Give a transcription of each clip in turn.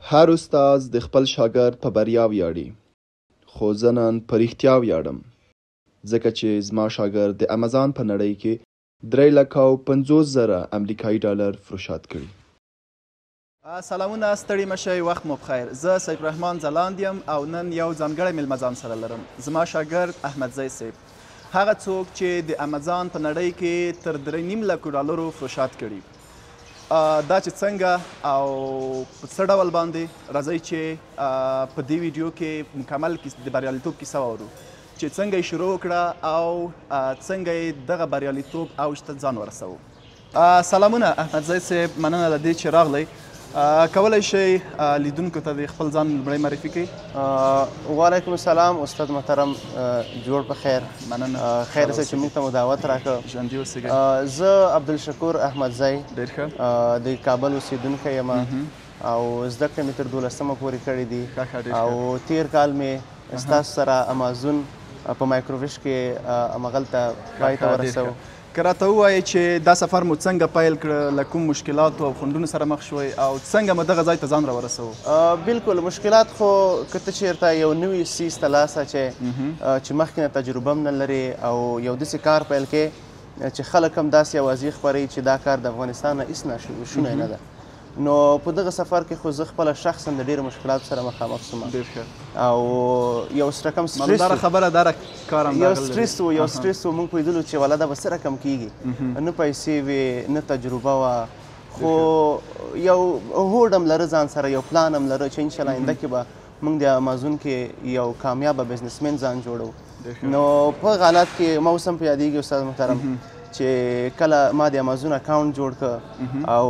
هر استاد د خپل شاګرد په بریا ویاړي، خو زه نن په رښتیا ویاړم، ځکه چې زما شاګرد د امازان په نړۍ کې 3,50,000 امریکایي ډالر فروشات کړي. سلامونه، ستړي مشئ، وخت مو بخیر. زه سیف الرحمن ځلاند یم او نن یو ځانګړی میلمه ځان سره لرم. زما شاګرد احمدزی صیب، هغه څوک چې د امازان په نړۍ کې تر 3.5 لکو ډالرو فروشات کړي. دا چې څنګه او په څه ډول باندې، راځئ چې په دې ویډیو کې مکمل د بریالیتوب کیسه واورو چې څنګه یې شروع وکړه او څنګه یې دغه بریالیتوب اوج ته ځان ورسوو. سلامونه احمدزی صیب، مننه له دې چې راغلی. کولی شئ لیدونکو ته د خپل ځان لومړی معرفي کړئ؟ وعلیکم السلام استاد محترم، جوړ په خیر. مننه، خیر څه چې موږ ته مو دعوت راکړ. ژوندي اوسئ. زه عبدالشکور احمدزی ډېر ښه د کابل اوسېدونکی یم او زده کړې مې تر 12مه پورې کړې دي او تیر کال مې ستاسو سره امازون په مایکروویش کې همغلته پای ته ورسوو. که راته ووایئ چې دا سفر مو څنګه پیل کړه، له کوم مشکلاتو او خنډونو سره مخ شوئ او څنګه مو دغه ځای ته ځان راورسوو؟ بالکل مشکلات خو که ته چېرته یو نوي څیز ته لاس اچې چې مخکې نه تجربه هم نه لرې او یو داسې کار پیل کې چې خلک هم داسې اوازې خپروي چې دا کار د افغانستان نه هېڅ ناشونی نه ده، نو په دغه سفر کې خو زه خپله شخصا د ډېرو مشکلاتو سره مخامخ شوم او یو رقم مالداره خبره دا کار هم یو سټرس و موږ پوهېدلو چې والا دا به څه رقم کېږي، نه پیسې وې نه تجربه وه، خو یو هوډ هم لره ځان سره، یو پلان هم لره چې انشاءالله آینده کې به موږ د امازون کې یو کامیابه بزنسمین ځان جوړو. نو په حالات کې ما اوس هم په یادېږي استاد محترم چې کله ما د امازون اکاونټ جوړ کړ او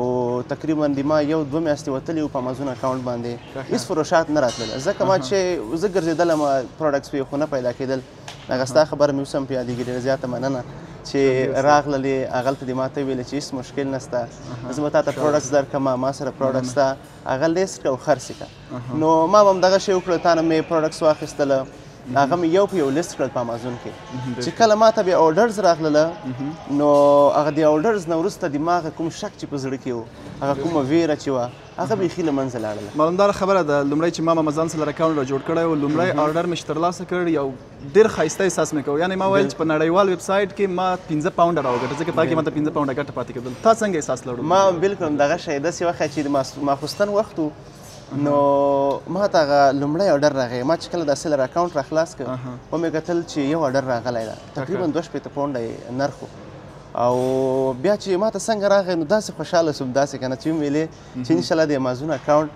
تقریبا د ما 1-2 میاشتې وتلي وو په امازون اکاونټ باندې هېڅ فروشات نه راتلل، ځکه ما چې زه ګرځېدلم پروډکټس وې خو نه پیدا کېدل. هغه ستا خبره مې اوس هم په یادېږي، ډېره زیاته مننه چې راغللې هغلته دې ما ته ویلې چې هېڅ مشکل نشته، زه به تا ته پروډکټس درکړم، ما سره پروډکټس ته هغه لیست کړه او خرڅ یې کړه. نو ما به هم دغه شی وکړه، تا نه مې پروډکټس واخیستله، هغه مې یو په یو لیست کړل په امازون کې چې کله ما ته بیا اورډرز راغلله نو هغه د اورډرز نه وروسته دماغ کوم شک چې په زړه کې و، هغه کومه ویره چې وه، هغه بیخي له منځه لاړله. معلومداره خبره ده، لومړی چې ما امازان سره اکاونټ را جوړ کړی و، لومړی اورډر مې چې ترلاسه کړ یو ډېر ښایسته احساس مې کوو، یعنې ما ویل چې په نړیوال ویب سایټ کې ما 15 پاونډه راوګټه، ځکه پکې ما ته 15 پاونډه ګټه پاتې کېدل. تا څنګه احساس لرو؟ ما بالکل دغه شی داسې وخت چې د ماخوستن وخت و، نو ما ته هغه لومړی اورډر راغی، ما چې کله دا سیلر اکاونټ راخلاص کړ ومې کتل چې یو اورډر راغلی ده تقریبا 2.5 پاونډه یې نرخ و او بیا چې ما ته څنګه راغی نو داسې خوشحاله شوم، داسې که نه چې ویلې چې انشاءالله د امازون اکاونټ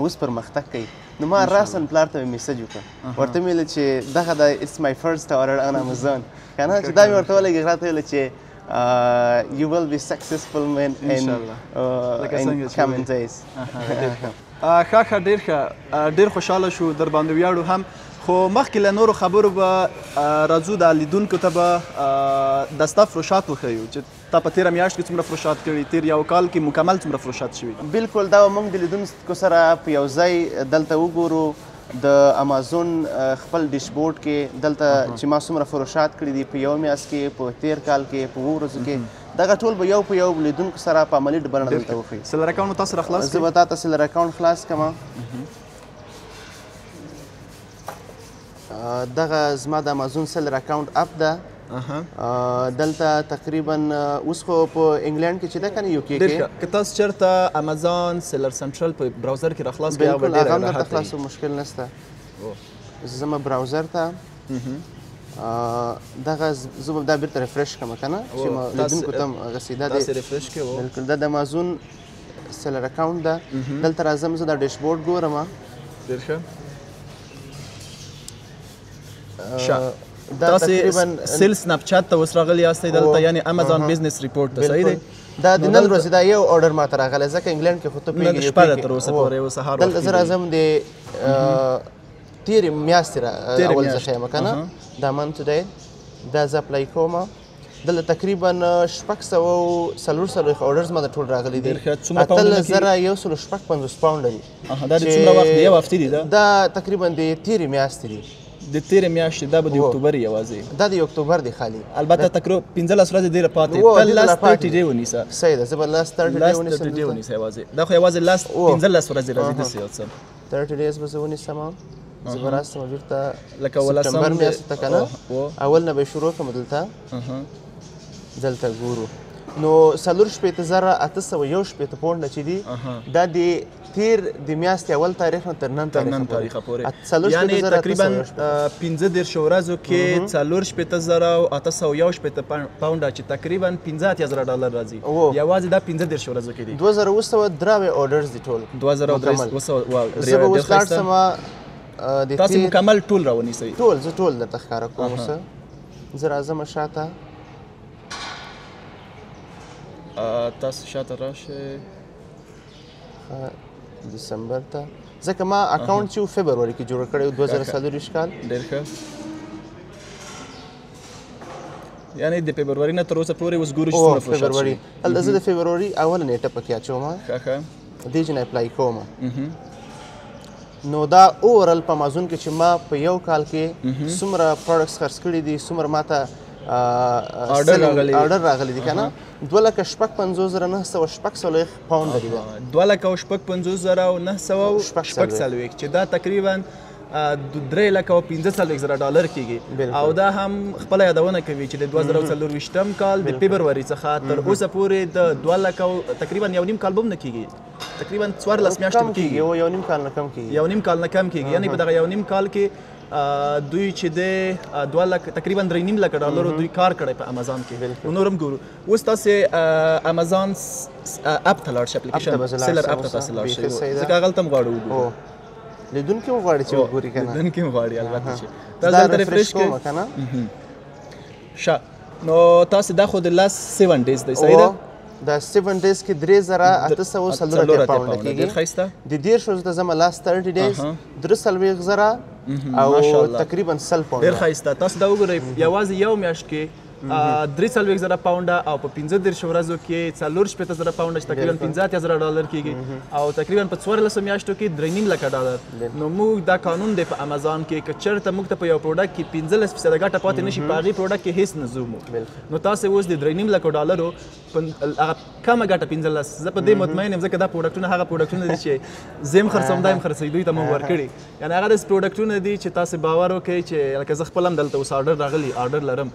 اوس پرمختګ کوي. نو ما راسن پلار ته مې میسج وکړ، ورته مې ویل چې دغه د اټس مای فرست اورډر ان امازون، که نه چې دا مې ورته ولګېږي، راته ویل چې you will be successful man in coming days. ښه ډېر خوشحاله شو، در باندې ویاړو هم، خو مخکې له نورو خبرو به راځو د لیدونکو ته به د ستا فروشات وښیو چې تا په تېره میاشت کې څومره فروشات کړي، تېر یو کال کې مکمل څومره فروشات شوي. بالکل دا به موږ د لیدونکو سره په یو ځای دلته وګورو د امازون خپل ډیشبورډ کې دلته چې ما څومره فروشات کړي دي په یو میاشت کې، په تېر کال کې، په 2 ورځو کې، دغه ټول به یو په یو لیدونکو سره په عملي ډبره دلته وښیو. سیلر اکاونټ مو تاسو راخلاص کړئ؟ زه به تا ته سیلر اکاونټ خلاص کړم. دغه زما د امازون سیلر اکاونټ اپ ده، دلته تقریبا اوس خو په انګلینډ کې چې ده که نه یو کې کې که تاسو چېرته امازان سیلر سنټرل په براوزر کې راخلاص کړئ بالکل هغه هم درته خلاصو، مشکل نشته. زه مه براوزر ته دغه زه به دا بیرته ریفرش کړم که نه چې لیدونکو ته هم هغسې دا بالکل دا د امازون سیلر اکاونټ ده. دلته راځم زه دا ډیشبورډ ګورم. ډېر ښه. دا تقریبا سیل سناپ چات ته اوس راغلي یاستئ دلته، یعنې امازان بزنس ریپورټ ته، صحیح دی؟ دا د نن ورځې دا یو اورډر ماته راغلی، ځکه انګلینډ کې خو ته پوهېږې شپه ده تر اوسه پورې، اوس سهار دلته زه راځم د تېرې میاشتې اول زه ښیم که نه، دا منت دی، دا زه اپلای کوم. دلته تقریبا 640 اورډرز ما ته ټول راغلي دي، 18,156 پاونډه دي. دا د څومره وخت دی؟ یو هفتې دي؟ دا تقریبا د تېرې میاشتې دي. د تیرې میاشتې دا به د اکتوبر یوازې دا د اکتوبر دی خالي البته تقریبا 15 ورځې ډېره پاتې ته لاست 30 ډې ونیسه صحیح ده زه به لاست 30 ډې ونیسه یوازې دا خو یوازې لاست 15 ورځې راځي داسې یو څه 30 ډیز به زه ونیسم زه به راستم بیرته لکه ولسم سپتمبر میاشتې ته که نه اول نه به یې شروع کړم دلته ګورو نو 4,861 پونډه چې دي دا د تیر د میاشتې اول تاریخ نه تر نن تاریخه پورې یعنې تقریبا 15 ورځو کې 4,861 پونډه چې تقریبا $15,000 راځي یوازې دا 15 ورځو کې دي 2,203 اورډرز دي ټول 2,203 واو زه به اوس لاړ شم تاسې مکمل ټول راونیسئ زه ټول درته ښکاره کوم اوسه زه راځم شاته تاسو شاته راشئ دسمبر ته ځکه ما اکاونټ چې فبروري کې جوړ کړی 2024 کال ډېر ښه یعنې د فبروري نه تر اوسه پورې اوس ګورو چې څومره فروشات فبروري هلته زه د فبروري اوله نیټه پکې اچوم دې چې نه اپلای کوم نو دا اورل په امازون کې چې ما په یو کال کې څومره پروډکټس خرڅ کړي دي څومره ماته آرډر راغلی دی که نه 2,55,946 پاونډه دي 2,55,946 چې دا تقریبا $3,15,000 کېږي او دا هم خپله یادونه کوي چې د 2024 کال د فبروري څخه تر اوسه پورې د 2,00,000 تقریبا یو نیم کال به هم نه کېږي تقریبا 14 میاشتې به کېږي یو نیم کال نه کم کېږي یو نیم کال نه کم کېږي یعنې په دغه یو نیم کال کې دوی چې د 2 لک تقریبا $3,500,000 دوی کار کړی په امازان کې نور هم ګورو اوس تاسې امازان اپ ته لاړ شئ اپلیکیشن سیلر اپ ته تاسې لاړ شئ ځکه هغلته هم غواړو وګورو لیدونکي هم غواړي چې وګوري که نه لیدونکي هم غواړي البته چې تاسو دلته ریفریش کړئ ښه نو تاسې دا خو د لاست 7 ډیز دی صحیح ده دا 7 ډیز کې 3,840 پاونډه کېږي د 10 ورځو ته ځمه لاست 30 ډیز 43,000 او تقریبا 100 پاونډه ډېر ښایسته تاسو دا وګورئ یوازې یو میاشت کې 43,000 پاونډه او په 15 ورځو کې 44,000 پاونډه چې تقریبا $50,000 کېږي او تقریبا په 14 میاشتو کې $3,500,000 نو موږ دا قانون دی په امازان کې که چېرته موږ ته په یو پروډکټ کې 15% ګټه پاتې نه شي په هغې پروډکټ کې هېڅ نه ځو نو تاسې اوس د $3,500,000 هغه کمه ګټه 15 زه په دې مطمئن یم ځکه دا پروډکټونه هغه پروډکټونه دي چې زه هم خرڅوم دا هم خرڅوي دوی ته مو ورکړي یعنې هغه داسې پروډکټونه دي چې تاسې باور وکړئ چې لکه زه خپل هم دلته اوس آرډر لرم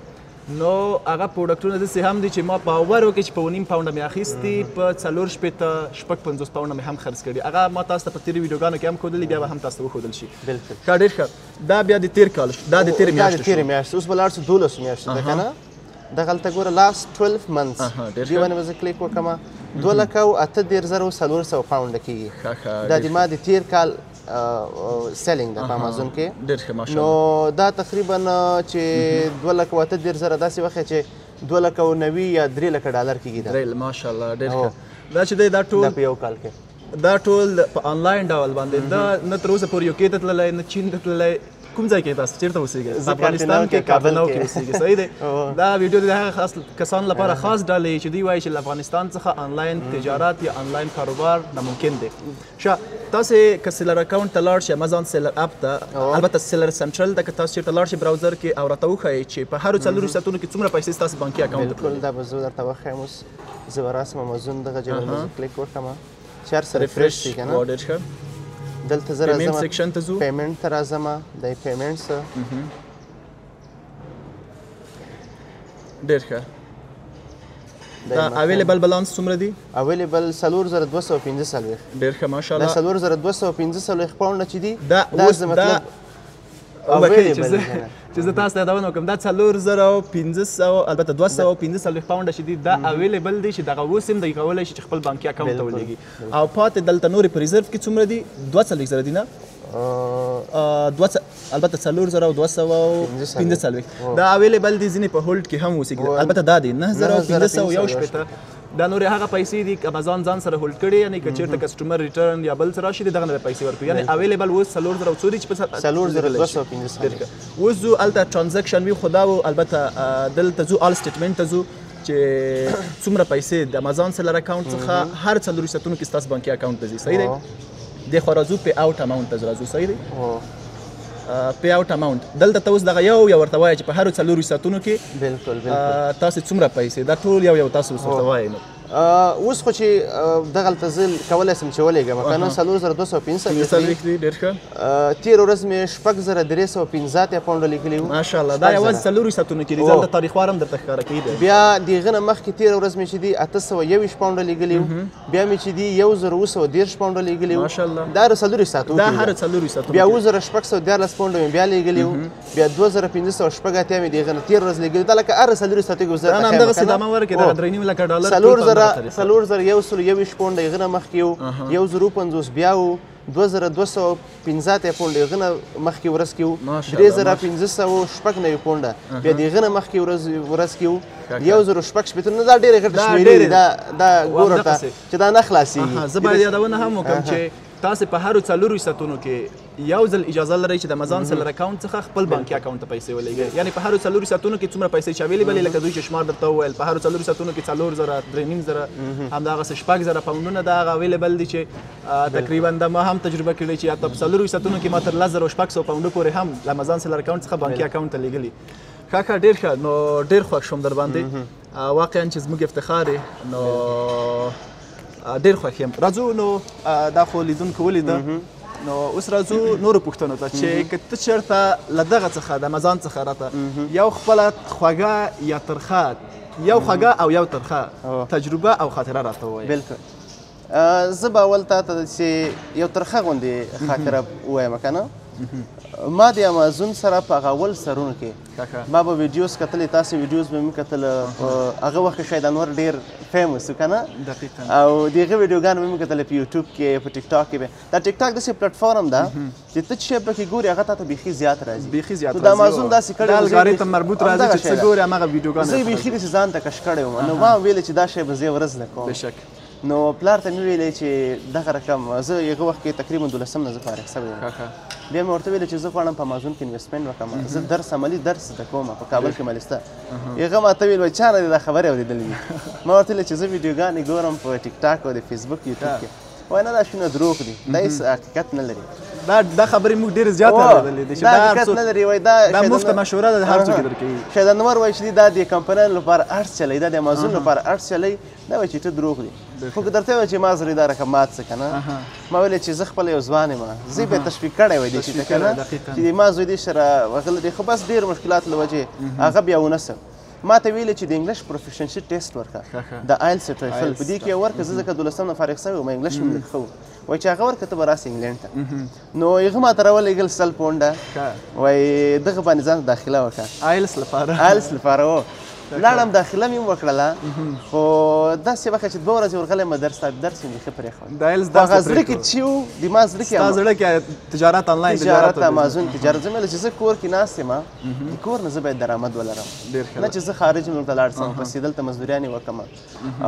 نو هغه پروډکټونه داسې هم دي چې ما باور وکړئ چې په 9 پاونډه مې اخیستي په 4,50 پاونډه مې هم خرڅ کړي هغه ما تاسو ته په تېرو ویډیوګانو کې هم ښودلي بیا به هم تاسو ته وښودل شي ښه ډېر ښه دا بیا د تېر کال دا د تېرې میاشتې اوس به لاړ شو 12 میاشتې ده که نه دغلته ګوره لاست 12 منثس دې باندې به زه کلیک وکړم 2,38,400 پاونډه کېږي دا د ما د تېر کال سیلینګ ده په امازون کې نو دا تقریبا چې 2,38,000 داسې وخت چې 2,90,000 یا $3,00,000 کېږي ماشاءالله ډېر ښه دا چې دی دا ټول په یو کال کې دا ټول په آنلاین ډول باندې دا نه تر اوسه پورې یو کې ته تللی نه چین ته تللی کوم ځای کې تاسو چیرته اوسېږئ افغانستان کې کابل کې اوسېږئ صحیح دی دا ویډیو د هغه خاص کسانو لپاره خاص ډالۍ چې دوی وایي چې له افغانستان څخه آنلاین تجارت یا آنلاین کاروبار ناممکن دی ښه تاسې که سیلر اکاونټ ته لاړ شئ امازان سیلر اپ ته البته سیلر سنټرل ته که تاسو چېرته لاړ شئ براوزر کې او راته وښایئ چې په هرو 4 ساعتونو کې څومره پیسې ستاسو بانکي اکاونټ ته بالکل دا به زه درته وښیم اوس زه به راسم امازون دغه ځای باندې کلیک وکړم چې هر څه ریفریش شي که نه دلته زه راځم پیمنټ ته راځم د پیمنټ څه ډېر ښه دا اویلیبل بالانس څومره دي اویلیبل 4,215 ډېر ښه ماشاءالله 4,215 پاونډه چې دي دا مطلب چې زه تاسو ته یادونه وکړم دا 4,500 البته 215 پاونډه چې دي دا اویلیبل دي چې دغه اوس هم دی کولی شي چې خپل بانکي اکاونټ ته ولېږي او پاتې دلته نورې په ریزرف کې څومره دي 2,000 دي نه البته 4,215 دا اویلیبل دي ځینې په هولډ کې هم اوسېږي البته دا دي 9,500 دا نورې هغه پیسې دي امازان ځان سره هولډ کړي یعنې که چېرته کسټمر ریټرن یا بل څه راشي دغه نه به پیسې ورکوي یعنې اویلیبل اوس 4,000 دي چې په 4,215 اوس ځو هلته ټرانزیکشن وي خو دا و البته دلته ځو آل سټیټمنټ ته ځو چې څومره پیسې د امازان سیلر اکاونټ څخه هر 4 ساعتونو کې ستاسو بانکي اکاونټ ته ځي صحیح دی دې خوا راځو پې آوټ اماونټ ته راځو صحیح دی پی اوټ اماونټ دلته ته اوس دغه یو ورته وایي چې په هرو 4 ساعتونو کې بالکل تاسو څومره پیسې دا ټول یو تاسو ورته وایي نو اوس خو چې دغلته زه کولی سم چې ولېږم که نه 4250 ډېر ښه تېره ورځ مې 6315 پاونډه لیکلي وو ماشاءالله دا یوازې 4 ساعتونو کې دي دلته تاریخوار هم درته ښکاره کوي بیا د هغه نه مخکې تېره ورځ مې چې دي 821 پاونډه لیکلي وو بیا مې چې دي 1910 پاونډه لیکلي وو ماشاءالله دا هر 4 ساعتونو دا هر 4 ساعتونو بیا 2614 پاونډه مې بیا لیکلي وو بیا 2580 مې د هغه نه تېره ورځ لیکلي دا لکه هر 4 ساعتونو کې وزه دا همدغسې دامه ورکړې دغه 3.5 لکه ډالر 4,121 پاونډه هغه نه مخکې وو 1,050 بیا وو 2,215 پاونډه هغه نه مخکې ورځ کې وو 3,590 پاونډه بیا د هغه نه مخکې ورځ کې وو 1,060 نه دا ډېرې غټې شمېرې دي دا ګوره ته چې دا نه خلاصېږي زه باید یادونه هم وکړم چې تاسو په هرو 4 ساعتونو کې یو ځل اجازه لرئ چې د امازان سیلر اکاونټ څخه خپل بانکي اکاونټ ته پیسې ولېږئ یعنی په هرو 4 ساعتونو کې څومره پیسې چې اویلیبل لکه دوی چې شمار درته وویل په هرو 4 ساعتونو کې 4,000 3,500 همدغسې 6,000 پاونډونه د هغه اویلیبل دي چې تقریبا د ما هم تجربه کړې چې حتی په 4 ساعتونو کې ما تر 10,600 پاونډو پورې هم د امازان سیلر اکاونټ څخه بانکي اکاونټ ته لېږلي ښه ډېر ښه نو ډېر خوښ شوم در باندې واقعا چې زموږ افتخار نو ډېر خوښ یم راځو نو دا خو لیدونکو ولیده نو اوس راځو نورو پوښتنو ته چې که ته چېرته له دغه څخه د امازان څخه راته یو خپله خوږه یا ترخه یو خوږه او یو ترخه تجربه او خاطره راته ووایې بالکل زه به اول تا ته چې یو ترخه غوندې خاطره ووایم که نه ما د امازون سره په هغه اول سرونو کې ما به ویډیوز کتلې تاسې ویډیوز به مې کتل هغه وخت کې شاید انور ډېر فیمس و که نه او د هغه ویډیوګانې به مې کتلې په یوټیوب کې په ټیک ټاک کې به دا ټیک ټاک داسې پلټفارم ده چې ته چې شی پکې ګورې هغه تا ته بیخي زیات راځي د امازون داسې کړی د الګاریتم مربوط راځي چې څه ګورې هماغه ویډیوګانې زه بیخي داسې ځان ته کش کړی وم نو ما ویلې چې دا شی به زه یو ورځ زده کوم نو پلار ته مې ویلې چې دغه رقم زه هغه وخت کې تقریبا 12 نه زه فارغ شوی یم بیا مې ورته ویلې چې زه غواړم په امازون کې انویسټمنټ وکړم زه درس عملي درس زده کوم په کابل کې مالسته هغه ماته ویل وایي چا نه دې دا خبرې اورېدلې دي ما ورته ویلې چې زه ویډیوګانې ګورم په ټیک ټاک او د فیسبوک یوټیوب کې وایي نه دا شونه دروغ دي دا هېڅ حقیقت نه لري دا خبرې موږ ډېرې زیات اورېدلې دي چې دا حقیقت نه لري وایي دا مفته مشوره ده هر څوک یې درکوي شاید انور وایي چې دا د کمپنیانو لپاره ارټس چلی دا د امازون لپاره ارټس چلی دا وایي چې ته دروغ دي خو که درته وایي چې ما زه دا رقم مات څه که نه ما ویلې چې زه خپله یو ځوان یم زه یې به تشویق کړی وای دې شي ته که نه چې ما زوی دې سره وغلی دی خو بس ډېر مشکلات له وجې هغه بیا ونه سم ما ته ویلې چې د انګلیش پروفیشنشي ټیسټ ورکړه د آیلس ټویفل په دې کې یې ورکړه زه ځکه 12 نه فارغ شوی وم انګلیش مې لږ ښه و وایي چې هغه ورکړه ته به راسې انګلینډ ته نو هغه ما ته راولېږل 100 پونډه وایي دغه باندې ځان ته داخله وکړه آیلس لپاره و لاړم داخله مې وکړله خو داسې وخت چې 2 ورځې ورغلی م درس مې بیخي پرېښود هغه زړه کې چې و د ما زړه کې تجارت آنلاین تجارت امازون تجارت زه مې ویل چې زه کور کې ناست یم د کور نه زه باید درآمد ولرم نه چې زه خارج ملک ته لاړ شم پسې دلته مزدوریانې وکړم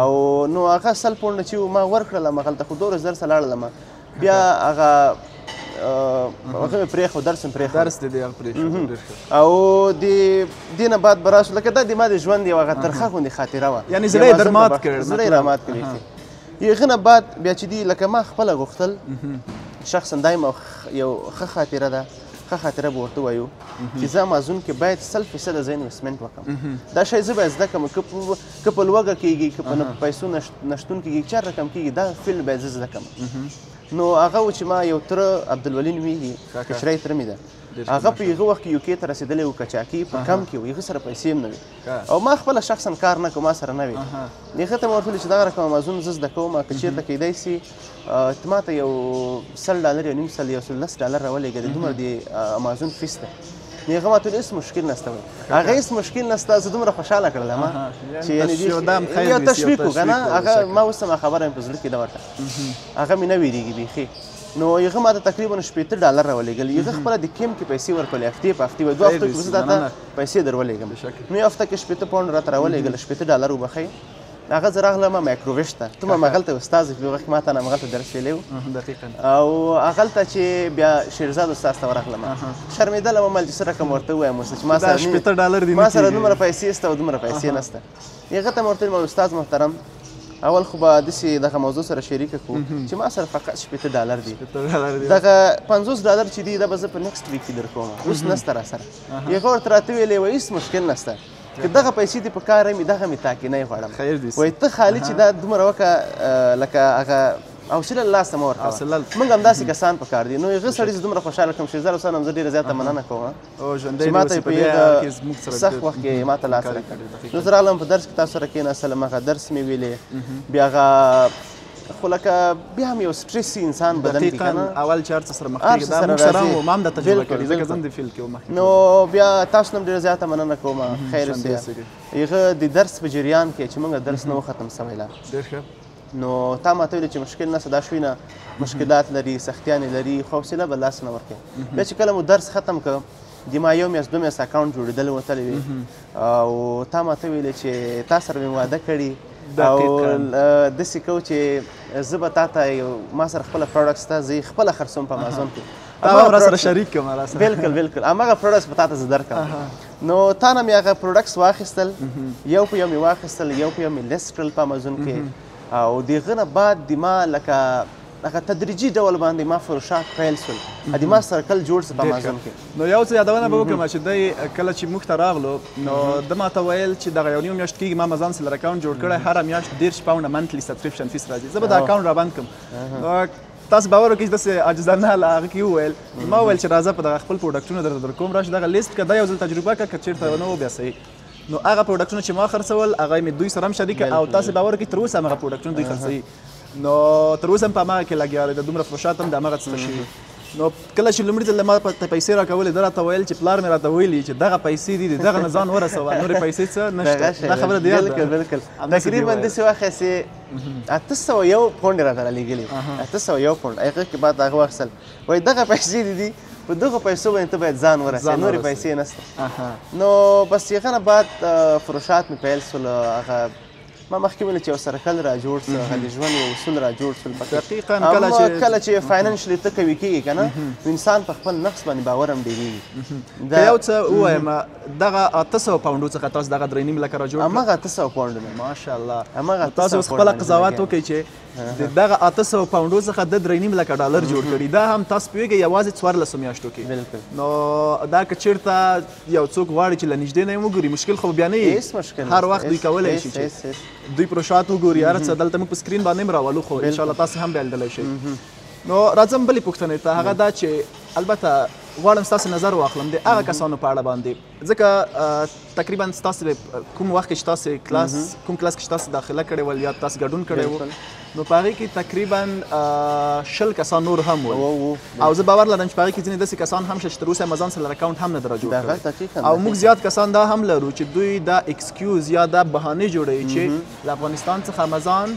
او نو هغه 100 پونډه چې و ما ورکړلم هغلته خو 2 ورځې درس ته لاړلم بیا هغه هغه مې پرېښود درس مې پرېښود او د دې نه بعد به راشو لکه دا د ما د ژوند یو هغه ترخه غوندې خاطره وه یعنې زړه یې در مات کړ زړه یې رامات کړ هغه نه بعد بیا چې دي لکه ما خپله غوښتل شخصا دا یو ښه خاطره ده ښه خاطره به ورته وایو چې زه امازون کې باید 100% زه انویسټمنټ وکړم دا شی زه باید زده کړم که په لوږه کېږي که په پیسو نشتون کېږي چا رقم کېږي دا فیلډ باید زه زده کړم نو هغه و چې ما یو تره عبدالولي نومېږي کشری تره مې ده هغه په هغه وخت کې یو کې ته رسېدلی و کچاکي په کم کې و هغه سره پیسې هم نه وي او ما خپله شخصا کار نه کوم ما سره نه وي هغه ته مې ورته ویلې چې دغه رقم امازون زه زده کوم که چېرته کیدی سي ته ما ته یو $100 یو نیم سل یو $10 راولېږه د دومره د امازون فیس ده هغه ما ته هېڅ مشکل نشته وایي هغه هېڅ مشکل نشته زه دومره خوشحاله کړله ما چې یعنې یو تشویق و که نه هغه ما اوس هم خبره مې په زړه کې ده ورته هغه مې نه ویرېږي بیخي نو هغه ما ته تقریبا $80 راولېږل هغه خپله د کیم کې پیسې ورکولې هفتې په هفتې وایي 2 هفتو کې زه تا ته پیسې در ولېږم نو یو هفته کې 80 پونډ راته راولېږل $80 وبخئ هغه زه راغلم مایکروویش ته ته ما هغلته استاد په هغه کې ما ته نه هغلته درس ویلی و او هغلته چې بیا شیرزاد استاد ته ورغلم شرمېدلم وم چې څه رقم ورته ووایم اوس چې ما سره دومره پیسې شته او دومره پیسې نشته هغه ته مې ورته ویل استاد محترم اول خو به داسې دغه موضوع سره شریکه کړو چې ما سره فقط $50 دي دغه $50 چې دي دا به زه په نیکسټ ویک کې درکوم اوس نسته راسره هغه ورته راته ویلې وایي هېڅ مشکل نشته که دغه پیسې دې په کار مې دغه مې تاکې نه یې غواړم وایي ته خالي چې دا دومره وکړه لکه هغه حوصله له لاسه مه ورکوه موږ همداسې کسان په کار دي نو هغه سړي چې دومره خوشحاله کړم چې زر هم زه ډېره زیاته مننه کوم چې ما ته یې په هغه سخت وخت کې ما ته لاس راکړ نو زه راغلم په درس کې تاسو سره کېناستلم هغه درس مې ویلې بیا هغه خو لکه بیا هم یو سټرسي انسان بدن دی که نه اول چې هر څه سره مخ کېږي دا موږ سره هم ما هم دا تجربه کړې ځکه زه هم د فیل کې وم نو بیا تاسو هم ډېره زیاته مننه کوم خیر اوسئ هغه د درس په جریان کې چې موږ درس نه و ختم سوی لا ډېر ښه نو تا ماته ویلې چې مشکل نشته دا شوي نه مشکلات لري سختیانې لري خو حوصله به لاس نه ورکوي بیا چې کله مو درس ختم کړ د ما یو میاشت 2 میاشت اکاونټ جوړېدل وتلی وي او تا ماته ویلې چې تا سره مې واده کړي او داسې کوو چې زه به تا ته ما سره خپله پروډکټ سته زه یې خپله خرڅوم په امازون کې تا هم راسره شریک کړم راسره بالکل هماغه پروډکټس به تا ته زه درکړم نو تا نه مې هغه پروډکټس واخیستل یو په یو مې واخیستل یو په یو مې لیست کړل په امازون کې او د هغه نه بعد د ما لکه هغه تدریجي ډول باندې ما فروشات پیل شول د ما سرکل جوړ سو په امازون کې نو یو څه یادونه به وکړم چې دی کله چې موږ ته راغلو نو د ما ته ویل چې دغه یو نیم میاشت کېږي ما امازون سره اکاونټ جوړ کړی هره میاشت £10 منتلي سبسکرپشن فیس راځي زه به دا اکاونټ رابند کړم نو تاسو باور وکړئ چې داسې عاجزانه هغه کې وویل ما وویل چې راځه په دغه خپل پروډکټونه درته درکوم راشه دغه لیست که دا یو ځل تجربه کړه که چېرته نه و بیا صحیح نو هغه پروډکټونه چې ما خرڅول هغه مې دوی سره هم شریک او تاسو باور وکړئ تر اوسه هم هغه پروډکټونه دوی خرڅوي نو تر اوسه هم په هماغه کې لګیا دی د دومره فروشات هم د هماغه څخه شوي نو کله چې لومړي ځل ما ته پیسې راکولې ده راته ویل چې پلار مې راته ویلي چې دغه پیسې دي د دغه نه ځان ورسوه نورې پیسې څه نشته دا خبره دې یاد ده بالکل تقریبا داسې واخیستې 801 پونډ راته رالیږلي 801 پونډ هغه کې بعد هغه واخیستل وایي دغه پیسې دي په دغه پیسو باندې ته باید ځان ورسوې نورې پیسې نشته نو بس هغه نه بعد فروشات مې پیل شول هغه ما مخکې ویل چې یو سرکل را جوړ سو هغه د ژوند یو اصول را جوړ سول دقیقاً کله چې فاینانشلی ته قوي کېږي که نه انسان په خپل نفس باندې باور هم ډېرېږي که یو څه ووایم دغه 800 پاونډو څخه تاسو دغه 3.5 لکه را جوړ هماغه 800 پاونډونه ماشاءالله تاسو اوس خپله قضاوت وکړئ چې دغه 800 پاونډو څخه د 3.5 لکه ډالر جوړ کړي دا هم تاسو پوهېږئ یوازې 14 میاشتو کې نو دا که چېرته یو څوک غواړي چې له نږدې نه یې وګوري مشکل خو بیا نه وي هر وخت دوی کولی شي چې دوی پروشات وګوري هر څه دلته موږ په سکرین باندې هم راولو خو انشاءالله تاسو هم بیا لیدلی شئ نو راځم بلې پوښتنې ته هغه دا چې البته غواړم ستاسو نظر واخلم د هغه کسانو په اړه باندې ځکه تقریبا ستاسو کوم وخت کې چې تاسو کوم کلاس کې چې تاسو داخله کړې ول یا تاسو ګډون کړی و نو په هغې کې تقریبا 10 کسان نور هم ول او زه باور لرم چې په هغې کې ځینې داسې کسان هم شته چې تر اوسه امازون سره اکاونټ هم نه ده راجوړ کړی او موږ زیات کسان دا هم لرو چې دوی دا ایکسکیوز یا دا بهانې جوړوي چې له افغانستان څخه امازون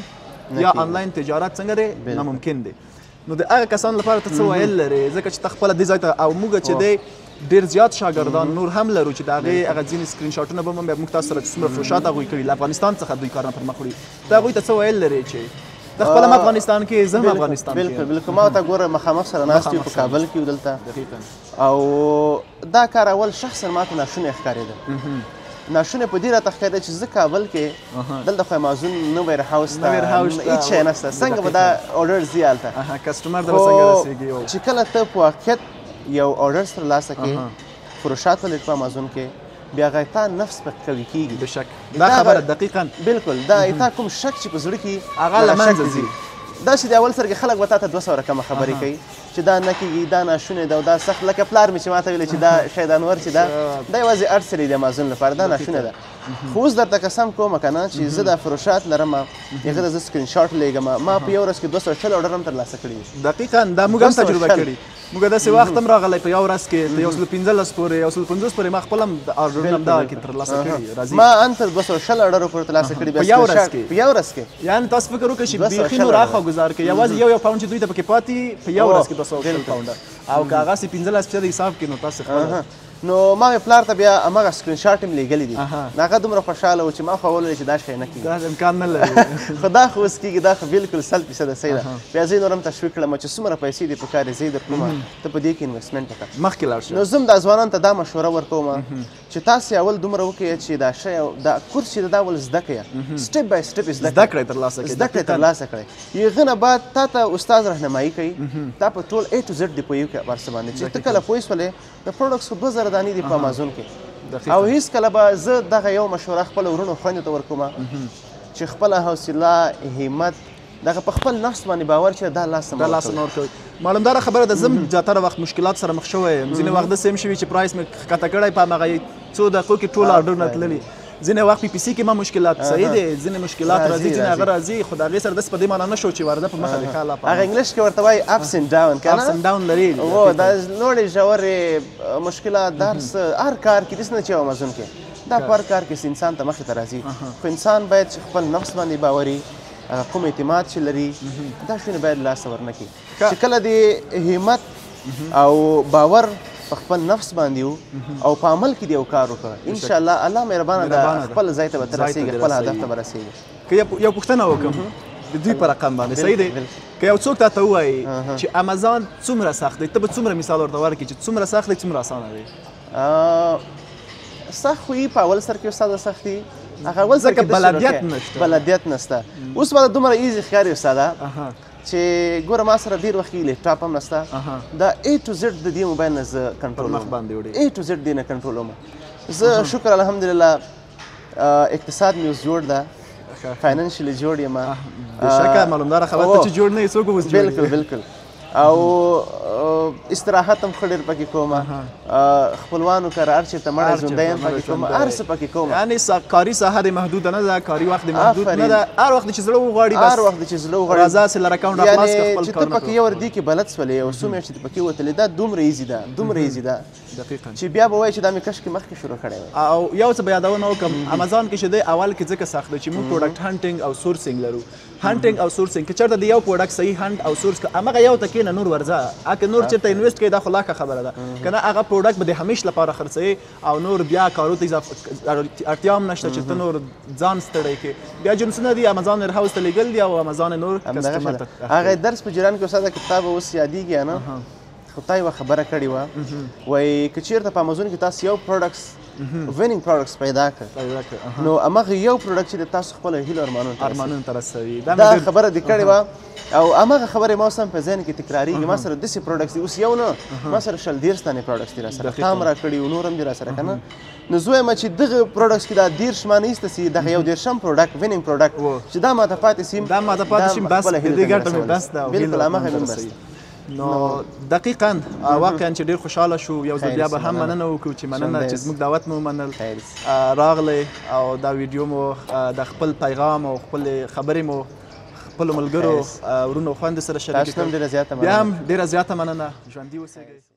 یا آنلاین تجارت څنګه دی ناممکن دی نو د هغه کسانو لپاره ته څه ویل لرې ځکه چې ته خپله دې ځای ته او موږ چې دی ډېر زیات شاګردان نور هم لرو چې د هغې هغه ځینې سکرین شاټونه به بیا موږ تاسو سره چې څومره فروشات هغوی کړي له افغانستان څخه دوی کارونه پرمخ وړي ته هغوی ته څه ویل لرې چې ته خپله هم افغانستان کې زه هم افغانستان کې بالکل ما ورته ګوره مخامخ سره ناست یو په کابل کې یو دلته او دا کار اول شخصا ماته ناشونی ښکارېده ناشونی په دې راته ښکارېده چې زه کابل کې دلته خو امازون نه ویر هاوس ته هېڅ شی نشته څنګه به دا اورډر ځي هلته کسټمر ته به څنګه رسېږي چې کله ته په واقعیت یو اورډر ترلاسه کړې فروشات ولرې په امازون کې بیا هغه تا نفس په قوي کېږي بشک دا خبره دقیقا بالکل دا تا کوم شک چې په زړه کې هغه له منځه ځي دا چې د اول سر کې خلک به تا ته 200 رقمه خبرې کوي چې دا نه کېږي دا ناشونی ده او دا سخت لکه پلار مې چې ما ته ویلې چې دا شیطانور چې دا یوازې ارسلې د امازون لپاره دا ناشونی ده خو اوس درته قسم کوم که نه چې زه دا فروشات لرم هغه ته زه سکرین شاټ لیږم ما په یو ورځ کې 240 اورډر هم ترلاسه کړي دقیقا دا موږ هم تجربه کړي موږ داسې وخت هم راغلی په یو ورځ کې د 115 پورې 150 پورې ما خپل هم اورډرونه هم دغه کې ترلاسه کړي راځي ما ان تر 240 اورډر پورې ترلاسه کړي په یو ورځ کې یعنی تاسو فکر وکړئ چې بیخي نور راخه ګزار کړي یوازې یو پاونډ چې دوی ته پکې پاتې په یو ورځ کې 240 پاونډه او که هغه 15% حساب کې نو تاسو خپل نو ما مې پلار ته بیا هماغه سکرین شاټ هم لیږلی دي نو هغه دومره خوشحاله و چې ما خو ولولې چې دا شی نه کېږي دا امکان نه لري خو دا خو اوس کېږي دا خو بالکل 100% صحیح ده بیا زه یې نور هم تشویق کړم چې څومره پیسې دي پکار دي زه یې درکړم ته په دې کې انویسټمنټ وکړه مخکې لاړ شو نو زه هم دا ځوانانو ته دا مشوره ورکوم چې تاسې اول دومره وکړئ چې دا شی دا کورس چې دا اول زده کړئ سټپ بای سټپ زده کړئ ترلاسه کړئ زده کړئ ترلاسه کړئ هغه نه بعد تا ته استاد رهنمایي کوي تا په ټول A to Z دی پوهیږي په ورسه باندې چې ته کله پوه شولې د پروډکټس خو 2000 دانې دي په امازون کې او هیڅ کله به زه دغه یو مشوره خپل ورونو خویندو ته ورکوم چې خپله حوصله همت دغه په خپل نفس باندې باور چې دا لاس نور کوي معلومداره خبره ده زم زیاتره وخت مشکلات سره مخ شوی یم ځینې وخت داسې هم شوي چې پرایس مې ښکته کړی په هماغه څو دقیقو کې ټول آرډرونه تللي ځینې وخت پی سي کې ما مشکلات صحیح دی ځینې مشکلات راځي ځینې هغه راځي خو د هغې سره داسې په دې معنا نه شو چې وارده په مخه دې ښه هغه انګلیش کې ورته وایي اپس اینډ ډاون که اپس اینډ ډاون لري دا لوړې ژورې مشکلات درس هر کار کې داسې نه چې امازون کې دا په هر کار کې انسان ته مخې ته راځي خو انسان باید چې خپل نفس باندې باوري کوم اعتماد چې لري دا شونه باید لاسته ورنه کړي چې کله دې همت او باور په خپل نفس باندې او په عمل کې دې یو کار وکړه انشاءالله الله مهربانه ده خپل ځای ته به ته رسېږي خپل هدف ته به رسېږي که یو پوښتنه وکړم د دوی په رقم باندې صحیح دی که یو څوک تاته ووایي چې امازان څومره سخت دی ته به څومره مثال ورته ورکړي چې څومره سخت دی څومره اسانه دی سخت خو یې په اول سر کې استاده سخت دي هغه اول سر کې بلدیت نشته اوس به دومره ایزي ښکاري استاده چې ګوره ما سره ډېر وخت لیپټاپ هم نشته دا A to Z د دې موبایل نه زه کنټرولوم A to Z دې نه کنټرولوم زه شکر الحمدلله اقتصاد مې اوس جوړ ده فاینانشلی جوړ یم بېشکه معلومداره خبره ته چې جوړ نه یې څوک اوس جوړ بالکل بالکل او استراحت هم ښه ډېر پکې کوم خپلوانو کره هر چېرته مړی ژوندی هم پکې کوم هر څه پکې کوم یعنې کاري ساحه دې محدوده نه ده کاري وخت دې محدود نه ده هر وخت چې زړه وغواړي بس هر وخت چې زړه وغواړي راځه سیلر اکاونټ راخلاص کړه خپل چې ته پکې یو ردي کې بلد شولې یو څو میاشتې ته پکې وتلې دا دومره ایزي ده دومره ایزي ده دقیقاً چې بیا به وایي چې دا مې کشکې مخکې شروع کړی وی او یو څه به یادونه وکړم امازان کې چې دی اول کې ځکه سخت دی چې موږ پروډکټ هانټینګ او سورسینګ لرو هانټینګ او سورسینګ که چېرته د یو پروډکټ صحیح هانټ او سورس کړه همغه یو ته کښېنه نور ورځه که نور چېرته انویسټ کوې دا خو لا ښه خبره ده که نه هغه پروډکټ به د همیش لپاره خرڅوې او نور بیا کارو ته اړتیا هم نشته چې ته نور ځان ستړی کړې بیا جنسونه دي امازان ویر هاوس ته لیږل دي او امازان نور کسټمر ته هغه درس په جریان کې استاده کتاب اوس یادېږي نه خو تا یوه خبره کړې وه وایي که چېرته په امازون کې تاسو یو پروډکټس وینینګ پروډکټس پیدا کړ نو همغه یو پروډکټ چې د تاسو خپل هیلو ارمانونو ته رسوي دا خبره دې کړې وه او همغه خبرې ما اوس هم په ذهن کې تکرارېږي ما سره داسې پروډکټس دي اوس یو نه ما سره 100 دانې پروډکټس دي را سره تا هم راکړي او نور هم دي را سره که نه نو زه وایم چې دغه پروډکټس کې دا 10 ما نه ایسته سي دغه یو 10 پروډکټ وینینګ پروډکټ چې دا ماته پاتې سي بس د دې ګټه مې بس ده بالکل همغه مې بس نو دقیقاً واقعا چې ډېر خوشحاله شو یو ځل بیا به هم مننه وکړو چې مننه چې زموږ دعوت مو ومنل راغلی او دا ویډیو مو د خپل پیغام او خپلې خبرې مو خپلو ملګرو ورونو خویندو سره شریکې کړې بیا هم ډېره زیاته مننه ژوندي اوسئ